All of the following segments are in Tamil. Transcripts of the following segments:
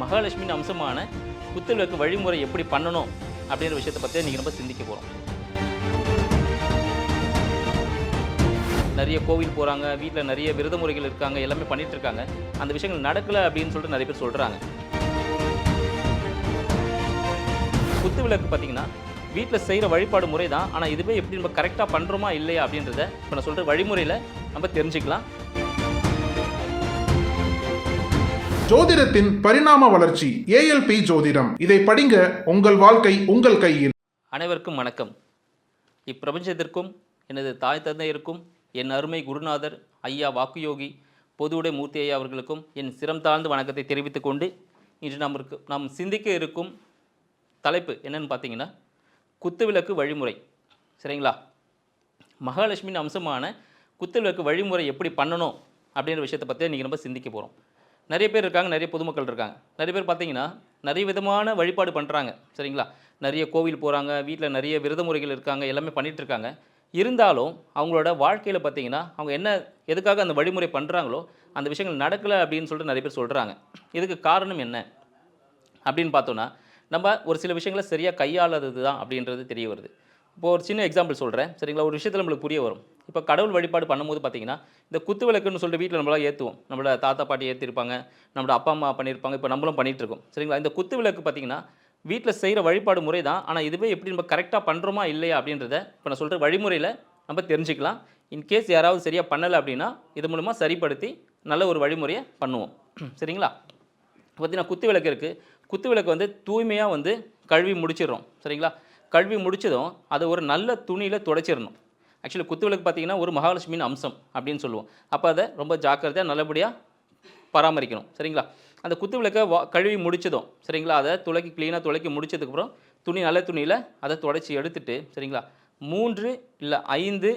மகாலட்சுமியின் அம்சமான குத்துவிளக்கு வழிமுறை எப்படி பண்ணணும் அப்படின்ற விஷயத்தை பற்றி இன்றைக்கி நம்ம சிந்திக்க போகிறோம். நிறைய கோவில் போகிறாங்க, வீட்டில் நிறைய விரத முறைகள் இருக்காங்க, எல்லாமே பண்ணிட்டு இருக்காங்க. அந்த விஷயங்கள் நடக்கலை அப்படின்னு சொல்லிட்டு நிறைய பேர் சொல்கிறாங்க. குத்துவிளக்கு பார்த்தீங்கன்னா வீட்டில் செய்கிற வழிபாடு முறை தான். ஆனால் இதுவே எப்படி நம்ம கரெக்டாக பண்ணுறோமா இல்லையா அப்படின்றத இப்போ நான் சொல்கிற வழிமுறையில் நம்ம தெரிஞ்சுக்கலாம். ஜோதிடத்தின் பரிணாம வளர்ச்சி ஏஎல்பி ஜோதிடம். இதை படிங்க, உங்கள் வாழ்க்கை உங்கள் கையில். அனைவருக்கும் வணக்கம். இப்பிரபஞ்சத்திற்கும் எனது தாய் தந்தையருக்கும் என் அருமை குருநாதர் ஐயா வாக்குயோகி பொதுவுடை மூர்த்தி ஐயா அவர்களுக்கும் என் சிரம் தாழ்ந்த வணக்கத்தை தெரிவித்துக் கொண்டு இன்று நாம் சிந்திக்க இருக்கும் தலைப்பு என்னன்னு பார்த்தீங்கன்னா குத்துவிளக்கு வழிமுறை. சரிங்களா? மகாலட்சுமியின் அம்சமான குத்துவிளக்கு வழிமுறை எப்படி பண்ணணும் அப்படின்ற விஷயத்தை பற்றி இன்றைக்கி நம்ம சிந்திக்க போகிறோம். நிறைய பேர் இருக்காங்க, நிறைய பொதுமக்கள் இருக்காங்க. நிறைய பேர் பார்த்தீங்கன்னா நிறைய விதமான வழிபாடு பண்ணுறாங்க. சரிங்களா? நிறைய கோவில் போகிறாங்க, வீட்டில் நிறைய விரத முறைகள் இருக்காங்க, எல்லாமே பண்ணிகிட்டு இருக்காங்க. இருந்தாலும் அவங்களோட வாழ்க்கையில் பார்த்தீங்கன்னா அவங்க என்ன எதுக்காக அந்த வழிமுறை பண்ணுறாங்களோ அந்த விஷயங்கள் நடக்கலை அப்படின்னு சொல்லிட்டு நிறைய பேர் சொல்கிறாங்க. இதுக்கு காரணம் என்ன அப்படின்னு பார்த்தோன்னா, நம்ம ஒரு சில விஷயங்களை சரியாக கையாளாதது தான் அப்படின்றது தெரிய வருது. இப்போ ஒரு சின்ன எக்ஸாம்பிள் சொல்கிறேன். சரிங்களா? ஒரு விஷயத்தில் நம்மளுக்கு புரிய வரும். இப்போ கடவுள் வழிபாடு பண்ணும்போது பார்த்தீங்கன்னா இந்த குத்து விளக்குன்னு சொல்லிட்டு வீட்டில் நம்மளாம் ஏற்றுவோம். நம்மளோட தாத்தா பாட்டி ஏற்றிருப்பாங்க, நம்மளோட அப்பா அம்மா பண்ணியிருப்பாங்க, இப்போ நம்மளும் பண்ணிகிட்டு இருக்கோம். சரிங்களா? இந்த குத்து விளக்கு பார்த்தீங்கன்னா வீட்டில் செய்கிற வழிபாடு முறை தான். ஆனால் இதுவே எப்படி நம்ம கரெக்டாக பண்ணுறோமா இல்லையா அப்படின்றத இப்போ நான் சொல்கிற வழிமுறையில் நம்ம தெரிஞ்சுக்கலாம். இன்கேஸ் யாராவது சரியாக பண்ணலை அப்படின்னா இது மூலமாக சரிப்படுத்தி நல்ல ஒரு வழிமுறையை பண்ணுவோம். சரிங்களா? பார்த்தீங்கன்னா குத்து விளக்கு இருக்குது. குத்து விளக்கு வந்து தூய்மையாக வந்து கழுவி முடிச்சிடுறோம். சரிங்களா? கழுவி முடிச்சதும் அதை ஒரு நல்ல துணியில் துடைச்சிடணும். ஆக்சுவலி குத்து விளக்கு பார்த்தீங்கன்னா ஒரு மகாலட்சுமியின் அம்சம் அப்படின்னு சொல்லுவோம். அப்போ அதை ரொம்ப ஜாக்கிரதையாக நல்லபடியாக பராமரிக்கணும். சரிங்களா? அந்த குத்து விளக்கை கழுவி முடிச்சதும் சரிங்களா, அதை க்ளீனாக துளக்கி முடிச்சதுக்கப்புறம் நல்ல துணியில் அதை துடைச்சி எடுத்துட்டு சரிங்களா 3 இல்லை 5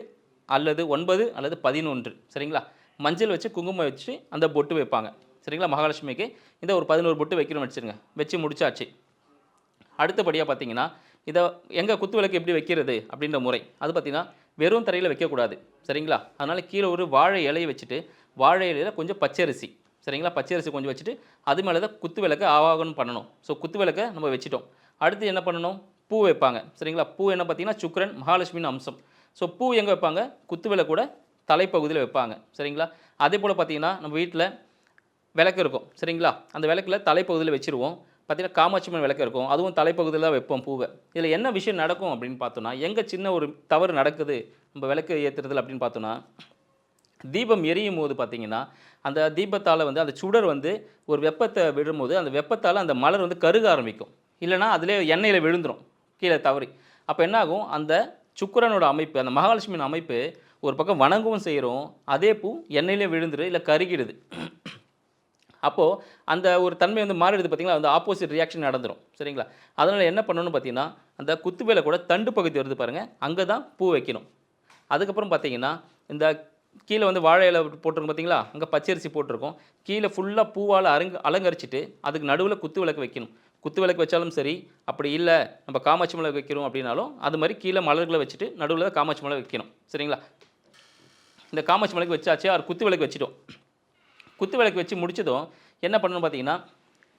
அல்லது 9 அல்லது 11 சரிங்களா மஞ்சள் வச்சு குங்குமம் வச்சு அந்த பொட்டு வைப்பாங்க. சரிங்களா? மகாலட்சுமிக்கு இந்த ஒரு 11 பொட்டு வைக்கணும்னு வச்சுருங்க. வச்சு முடிச்சாச்சு. அடுத்தபடியாக பார்த்தீங்கன்னா இதை எங்கள் குத்து விளக்கு எப்படி வைக்கிறது அப்படின்ற முறை அது பார்த்திங்கன்னா வெறும் தரையில் வைக்கக்கூடாது. சரிங்களா? அதனால் கீழே ஒரு வாழை இலையை வச்சுட்டு வாழை இலையில் கொஞ்சம் பச்சரிசி சரிங்களா பச்சரிசி கொஞ்சம் வச்சுட்டு அது மேலே தான் குத்து விளக்கை ஆவாகனம் பண்ணணும். ஸோ குத்து விளக்கை நம்ம வச்சுட்டோம். அடுத்து என்ன பண்ணணும்? பூ வைப்பாங்க. சரிங்களா? பூ என்ன பார்த்திங்கன்னா சுக்கிரன் மகாலட்சுமியின் அம்சம். ஸோ பூ எங்கே வைப்பாங்க? குத்து விளக்கு கூட தலைப்பகுதியில் வைப்பாங்க. சரிங்களா? அதே போல் பார்த்திங்கன்னா நம்ம வீட்டில் விளக்கு இருக்கும். சரிங்களா? அந்த விளக்கில் தலைப்பகுதியில் வச்சுருவோம். பார்த்திங்கன்னா காமாட்சி அம்மன் விளக்கு இருக்கும், அதுவும் தலைப்பகுதியில் தான் வைப்போம் பூவை. இதில் என்ன விஷயம் நடக்கும் அப்படின்னு பார்த்தோன்னா, எங்கே சின்ன ஒரு தவறு நடக்குது நம்ம விளக்கு ஏற்றுறதுல அப்படின்னு பார்த்தோன்னா, தீபம் எரியும் போது பார்த்திங்கன்னா அந்த தீபத்தால் வந்து அந்த சுடர் வந்து ஒரு வெப்பத்தை விடும்போது அந்த வெப்பத்தால் அந்த மலர் வந்து கருக ஆரம்பிக்கும். இல்லைனா அதிலே எண்ணெயில் விழுந்துடும் கீழே தவறி. அப்போ என்னாகும்? அந்த சுக்கிரனோட அமைப்பு, அந்த மகாலட்சுமியின் அமைப்பு ஒரு பக்கம் வணங்கவும் செய்கிறோம், அதே பூ எண்ணெயிலே விழுந்துரு இல்லை கருகிடுது. அப்போது அந்த ஒரு தன்மை வந்து மாறிடுது. பார்த்திங்களா? அந்த ஆப்போசிட் ரியாக்ஷன் நடந்துடும். சரிங்களா? அதனால் என்ன பண்ணணும்னு பார்த்தீங்கன்னா அந்த குத்து வேலை கூட தண்டு பகுதி வருது பாருங்கள், அங்கே தான் பூ வைக்கணும். அதுக்கப்புறம் பார்த்திங்கன்னா இந்த கீழே வந்து வாழை இலை போட்டிருக்கோம் பார்த்திங்களா, அங்கே பச்சரிசி போட்டிருக்கோம். கீழே ஃபுல்லாக பூவால் அலங்கரிச்சிட்டு அதுக்கு நடுவில் குத்து விளக்கு வைக்கணும். குத்து விளக்கு வச்சாலும் சரி, அப்படி இல்லை நம்ம காமாட்சி மலை வைக்கிறோம் அப்படின்னாலும் அது மாதிரி கீழே மலர்களை வச்சுட்டு நடுவில் காமாட்சி மலை வைக்கணும். சரிங்களா? இந்த காமாட்சி மலைக்கு வச்சாச்சு, அது குத்து விளக்கு வச்சுட்டோம். குத்து விளக்கு வச்சு முடிச்சதும் என்ன பண்ணணும் பார்த்தீங்கன்னா,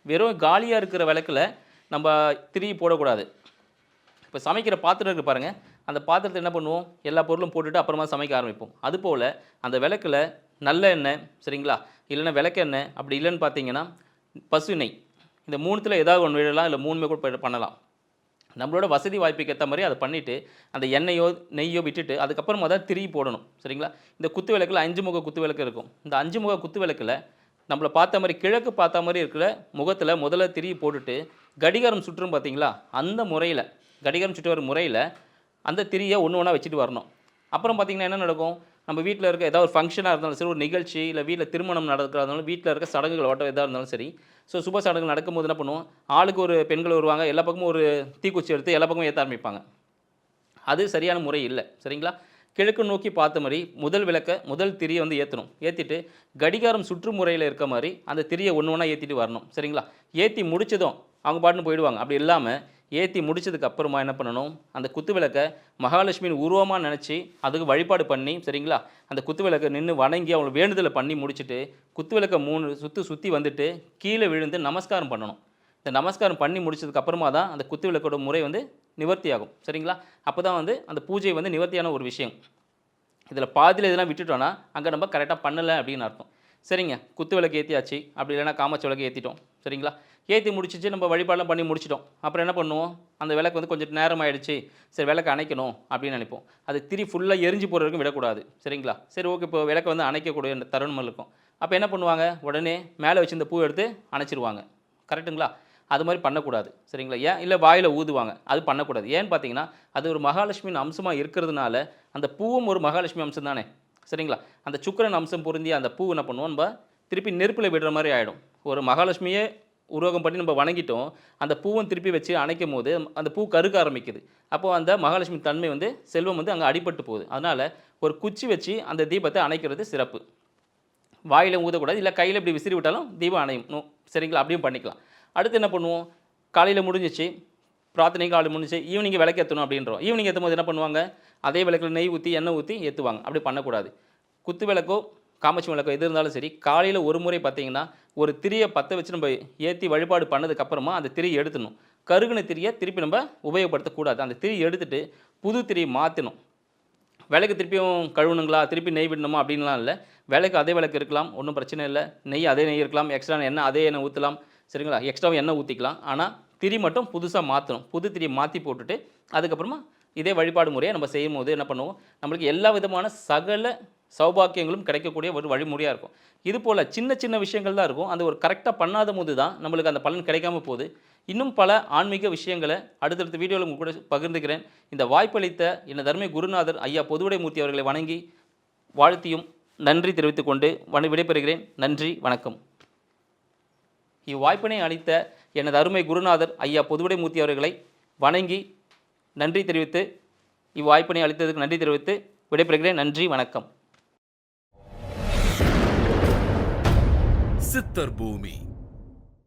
வெறும் காலியாக இருக்கிற விளக்கில் நம்ம திரி போடக்கூடாது. இப்போ சமைக்கிற பாத்திரம் இருக்குது பாருங்கள், அந்த பாத்திரத்தை என்ன பண்ணுவோம்? எல்லா பொருளும் போட்டுட்டு அப்புறமா சமைக்க ஆரம்பிப்போம். அதுபோல் அந்த விளக்கில் நல்ல எண்ணெய் சரிங்களா, இல்லைன்னா விளக்கெண்ணெய், அப்படி இல்லைன்னு பார்த்தீங்கன்னா பசு நெய், இந்த 3த்தில் ஏதாவது ஒன்று விடலாம், இல்லை 3மே கூட பண்ணலாம். நம்மளோட வசதி வாய்ப்புக்கு ஏற்ற மாதிரி அதை பண்ணிவிட்டு அந்த எண்ணெயோ நெய்யோ விட்டுட்டு அதுக்கப்புறமா தான் திரி போடணும். சரிங்களா? இந்த குத்து விளக்கில் 5 முக குத்து விளக்கு இருக்கும். இந்த 5 முக குத்து விளக்கில் நம்மளை பார்த்த மாதிரி கிழக்கு பார்த்த மாதிரி இருக்கிற முகத்தில் முதல்ல திரி போட்டுட்டு கடிகாரம் சுற்றும் பார்த்தீங்களா, அந்த முறையில் கடிகாரம் சுற்றி வர முறையில் அந்த திரியை ஒன்று ஒன்றா வச்சுட்டு வரணும். அப்புறம் பார்த்திங்கன்னா என்ன நடக்கும்? நம்ம வீட்டில் இருக்க ஏதாவது ஒரு ஃபங்க்ஷனாக இருந்தாலும் சரி, ஒரு நிகழ்ச்சி இல்லை வீட்டில் திருமணம் நடக்கிறதாலும் வீட்டில் இருக்க சடங்குகள் ஓட்டம் எதாக இருந்தாலும் சரி, ஸோ சுப சடங்கு நடக்கும்போது என்ன பண்ணுவோம்? ஆளுக்கு ஒரு பெண்கள் வருவாங்க, எல்லா பக்கமும் ஒரு தீக்குச்சி எடுத்து எல்லா பக்கமும் ஏற்ற ஆரம்பிப்பாங்க. அது சரியான முறை இல்லை. சரிங்களா? கிழக்கு நோக்கி பார்த்த மாதிரி முதல் திரியை வந்து ஏற்றணும். ஏற்றிட்டு கடிகாரம் சுற்று முறையில் இருக்க மாதிரி அந்த திரியை ஒன்று ஒன்றா ஏற்றிட்டு வரணும். சரிங்களா? ஏற்றி முடிச்சதும் அவங்க பாட்டுன்னு போயிடுவாங்க. அப்படி இல்லாமல் ஏற்றி முடிச்சதுக்கு அப்புறமா என்ன பண்ணணும், அந்த குத்து விளக்கை மகாலட்சுமியின் உருவமாக நினச்சி அதுக்கு வழிபாடு பண்ணி சரிங்களா, அந்த குத்து விளக்கை நின்று வணங்கி அவங்களை வேண்டுதலை பண்ணி முடிச்சுட்டு குத்து விளக்கை 3 சுற்றி வந்துட்டு கீழே விழுந்து நமஸ்காரம் பண்ணணும். இந்த நமஸ்காரம் பண்ணி முடிச்சதுக்கு அப்புறமா தான் அந்த குத்து விளக்கோட முறை வந்து நிவர்த்தி ஆகும் சரிங்களா. அப்போ தான் வந்து அந்த பூஜை வந்து நிவர்த்தியான ஒரு விஷயம். இதில் பாதியில் இதெல்லாம் விட்டுட்டோன்னா அங்கே நம்ம கரெக்டாக பண்ணலை அப்படின்னு அர்த்தம். சரிங்க, குத்து விளக்கு ஏற்றியாச்சு, அப்படி இல்லைனா காமாட்சி விளக்கு ஏற்றிட்டோம் சரிங்களா. ஏற்றி முடிச்சிச்சு, நம்ம வழிபாடெல்லாம் பண்ணி முடிச்சிட்டோம். அப்புறம் என்ன பண்ணுவோம், அந்த விளக்கு வந்து கொஞ்சம் நேரம் ஆகிடுச்சு, சரி விளக்கு அணைக்கணும் அப்படின்னு நினைப்போம். அது திரி ஃபுல்லாக எரிஞ்சு போகிற வரைக்கும் விடக்கூடாது சரிங்களா. சரி ஓகே, இப்போ விளக்கு வந்து அணைக்கக்கூடிய தருணம் இருக்கும். அப்போ என்ன பண்ணுவாங்க, உடனே மேலே வச்சு இந்த பூ எடுத்து அணைச்சிருவாங்க. கரெக்டுங்களா. அது மாதிரி பண்ணக்கூடாது சரிங்களா. ஏன் இல்லை வாயில் ஊதுவாங்க, அது பண்ணக்கூடாது. ஏன்னு பார்த்தீங்கன்னா அது ஒரு மகாலட்சுமியின் அம்சமாக இருக்கிறதுனால, அந்த பூவும் ஒரு மகாலட்சுமி அம்சம் தானே சரிங்களா. அந்த சுக்கிரன் அம்சம் பொருந்தி அந்த பூ என்ன பண்ணுவோம், நம்ம திருப்பி நெருப்பில் விடுற மாதிரி ஆகிடும். ஒரு மகாலட்சுமியே உருவகம் பண்ணி நம்ம வணங்கிட்டோம், அந்த பூவும் திருப்பி வச்சு அணைக்கும் போது அந்த பூ கருக்க ஆரம்பிக்குது. அப்போது அந்த மகாலட்சுமி தன்மை வந்து செல்வம் வந்து அங்கே அடிபட்டு போகுது. அதனால் ஒரு குச்சி வச்சு அந்த தீபத்தை அணைக்கிறது சிறப்பு. வாயில் ஊதக்கூடாது, இல்லை கையில் இப்படி விசிறி விட்டாலும் தீபம் அணையும் சரிங்களா. அப்படியும் பண்ணிக்கலாம். அடுத்து என்ன பண்ணுவோம், காலையில் முடிஞ்சிச்சு பிரார்த்தனை, காலையில் முடிஞ்சிச்சு, ஈவினிங் விளக்கு ஏற்றணும் அப்படின்றோம். ஈவினிங் ஏற்றும் போது என்ன பண்ணுவாங்க, அதே விளக்கில் நெய் ஊற்றி எண்ணெய் ஊற்றி ஏற்றுவாங்க. அப்படி பண்ணக்கூடாது. குத்து விளக்கோ காமாட்சி விளக்கோ எது இருந்தாலும் சரி, காலையில் ஒரு முறை பார்த்தீங்கன்னா ஒரு திரியை பற்ற வச்சு நம்ம ஏற்றி வழிபாடு பண்ணதுக்கப்புறமா அந்த திரியை எடுத்துடணும். கருகுன திரியை திருப்பி நம்ம உபயோகப்படுத்தக்கூடாது. அந்த திரியை எடுத்துகிட்டு புது திரியை மாற்றணும். விளக்கு திருப்பியும் கழுவணுங்களா, திருப்பி நெய் விடணுமா அப்படின்லாம் இல்லை. விளக்கு அதே விளக்கு இருக்கலாம், ஒன்றும் பிரச்சனை இல்லை. நெய் அதே நெய் இருக்கலாம், எக்ஸ்ட்ரா எண்ணெய் அதே எண்ணெய் ஊற்றலாம் சரிங்களா. எக்ஸ்ட்ராவும் எண்ணெய் ஊற்றிக்கலாம். ஆனால் திரி மட்டும் புதுசாக மாற்றணும். புது திரியை மாற்றி போட்டுட்டு அதுக்கப்புறமா இதே வழிபாடு முறையை நம்ம செய்யும் போது என்ன பண்ணுவோம், நம்மளுக்கு எல்லா விதமான சகல சௌபாக்கியங்களும் கிடைக்கக்கூடிய ஒரு வழிமுறையாக இருக்கும். இது போல் சின்ன சின்ன விஷயங்கள் தான் இருக்கும். அந்த ஒரு கரெக்டாக பண்ணாத போது தான் நம்மளுக்கு அந்த பலன் கிடைக்காம போகுது. இன்னும் பல ஆன்மீக விஷயங்களை அடுத்தடுத்த வீடியோவில் உங்கள் கூட பகிர்ந்துக்கிறேன். இந்த வாய்ப்பளித்த எனது அருமை குருநாதர் ஐயா பொதுவுடை மூர்த்தி அவர்களை வணங்கி வாழ்த்தியும் நன்றி தெரிவித்துக் கொண்டு விடைபெறுகிறேன். நன்றி, வணக்கம். இவ்வாய்ப்பினை அளித்த எனது அருமை குருநாதர் ஐயா பொதுவுடை மூர்த்தி அவர்களை வணங்கி நன்றி தெரிவித்து, இவ்வாய்ப்பினை அளித்ததுக்கு நன்றி தெரிவித்து விடைபெறுகிறேன். நன்றி, வணக்கம். சித்தர் பூமி.